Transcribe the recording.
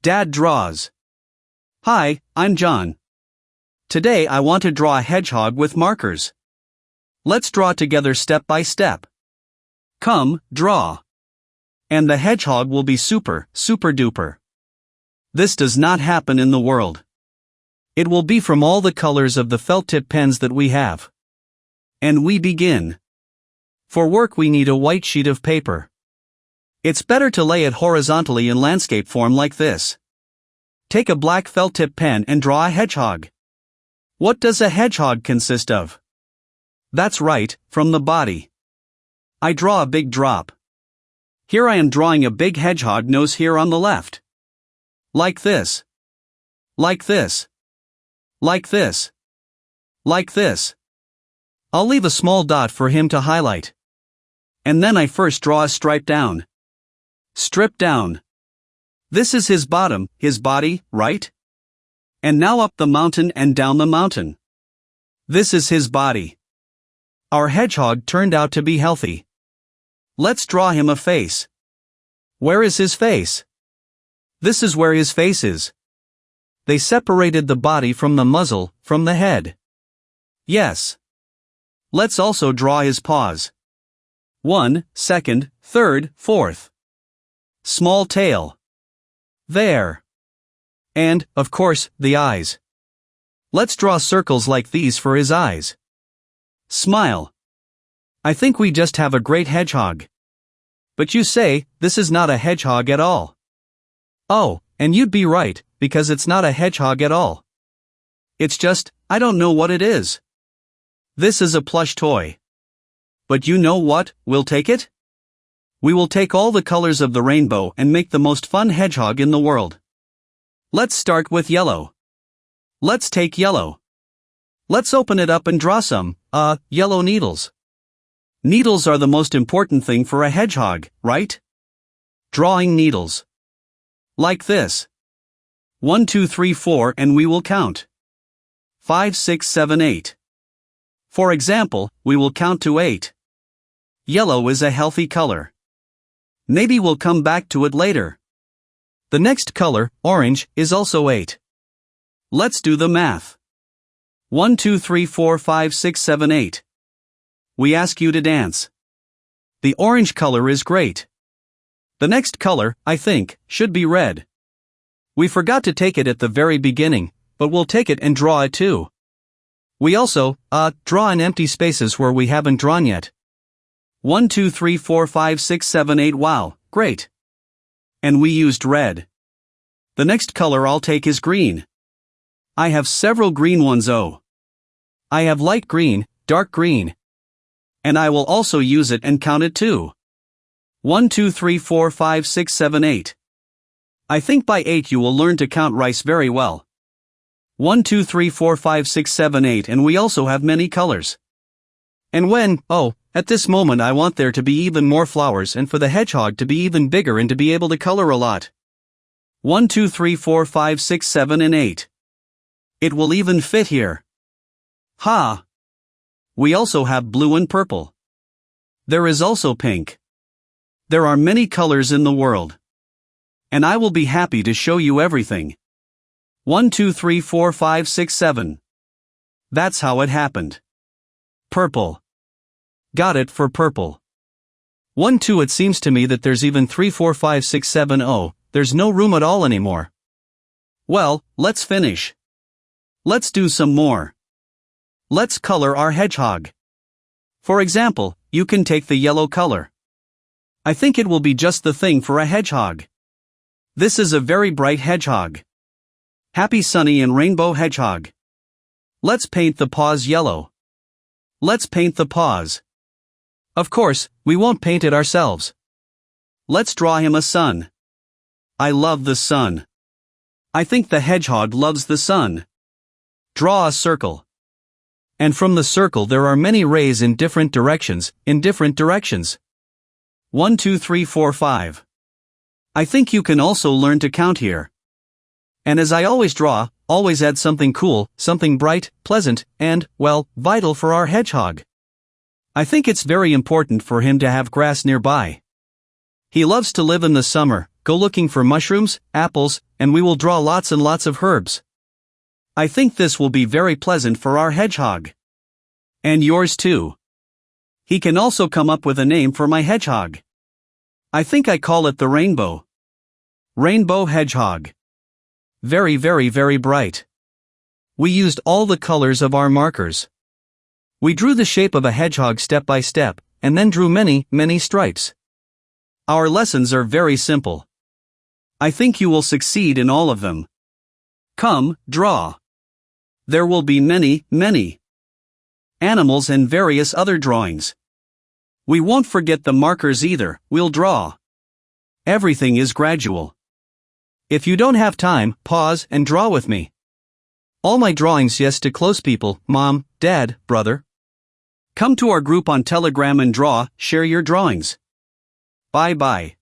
Dad draws. Hi, I'm John. Today I want to draw a hedgehog with markers. Let's draw together step by step. Come, draw. And the hedgehog will be super duper. This does not happen in the world. It will be from all the colors of the felt tip pens that we have. And we begin. For work we need a white sheet of paper. It's better to lay it horizontally in landscape form like this. Take a black felt tip pen and draw a hedgehog. What does a hedgehog consist of? That's right, from the body. I draw a big drop. Here I am drawing a big hedgehog nose here on the left. Like this. Like this. Like this. Like this. I'll leave a small dot for him to highlight. And then I first draw a stripe down. Strip down. This is his bottom, his body, right? And now up the mountain and down the mountain. This is his body. Our hedgehog turned out to be healthy. Let's draw him a face. Where is his face? This is where his face is. They separated the body from the muzzle, from the head. Yes. Let's also draw his paws. 1, 2nd, 3rd, 4th. Small tail. There. And, of course, the eyes. Let's draw circles like these for his eyes. Smile. I think we just have a great hedgehog. But you say, this is not a hedgehog at all. Oh, and you'd be right, because it's not a hedgehog at all. It's just, I don't know what it is. This is a plush toy. But you know what, we'll take it? We will take all the colors of the rainbow and make the most fun hedgehog in the world. Let's start with yellow. Let's take yellow. Let's open it up and draw some, yellow needles. Needles are the most important thing for a hedgehog, right? Drawing needles. Like this. 1, 2, 3, 4 and we will count. 5, 6, 7, 8. For example, we will count to 8. Yellow is a healthy color. Maybe we'll come back to it later. The next color, orange, is also 8. Let's do the math. 1, 2, 3, 4, 5, 6, 7, 8. We ask you to dance. The orange color is great. The next color, I think, should be red. We forgot to take it at the very beginning, but we'll take it and draw it too. We also, draw in empty spaces where we haven't drawn yet. 1, 2, 3, 4, 5, 6, 7, 8, wow, great. And we used red. The next color I'll take is green. I have several green ones. I have light green, dark green. And I will also use it and count it too. 1, 2, 3, 4, 5, 6, 7, 8. I think by 8 you will learn to count rice very well. 1, 2, 3, 4, 5, 6, 7, 8 and we also have many colors. And at this moment I want there to be even more flowers and for the hedgehog to be even bigger and to be able to color a lot. 1, 2, 3, 4, 5, 6, 7 and 8. It will even fit here. Ha! We also have blue and purple. There is also pink. There are many colors in the world. And I will be happy to show you everything. 1, 2, 3, 4, 5, 6, 7. That's how it happened. Purple. Got it for purple. 1, 2 It seems to me that there's even 3, 4, 5, 6, 7, there's no room at all anymore. Well, let's finish. Let's do some more. Let's color our hedgehog. For example, you can take the yellow color. I think it will be just the thing for a hedgehog. This is a very bright hedgehog. Happy sunny and rainbow hedgehog. Let's paint the paws yellow. Let's paint the paws. Of course, we won't paint it ourselves. Let's draw him a sun. I love the sun. I think the hedgehog loves the sun. Draw a circle. And from the circle there are many rays in different directions, 1, 2, 3, 4, 5. I think you can also learn to count here. And as I always draw, always add something cool, something bright, pleasant, and, vital for our hedgehog. I think it's very important for him to have grass nearby. He loves to live in the summer, go looking for mushrooms, apples, and we will draw lots and lots of herbs. I think this will be very pleasant for our hedgehog. And yours too. He can also come up with a name for my hedgehog. I think I call it the rainbow. Rainbow hedgehog. Very, very, very bright. We used all the colors of our markers. We drew the shape of a hedgehog step by step, and then drew many, many stripes. Our lessons are very simple. I think you will succeed in all of them. Come, draw. There will be many, many animals and various other drawings. We won't forget the markers either, we'll draw. Everything is gradual. If you don't have time, pause and draw with me. All my drawings yes to close people, mom, dad, brother. Come to our group on Telegram and draw, share your drawings. Bye bye.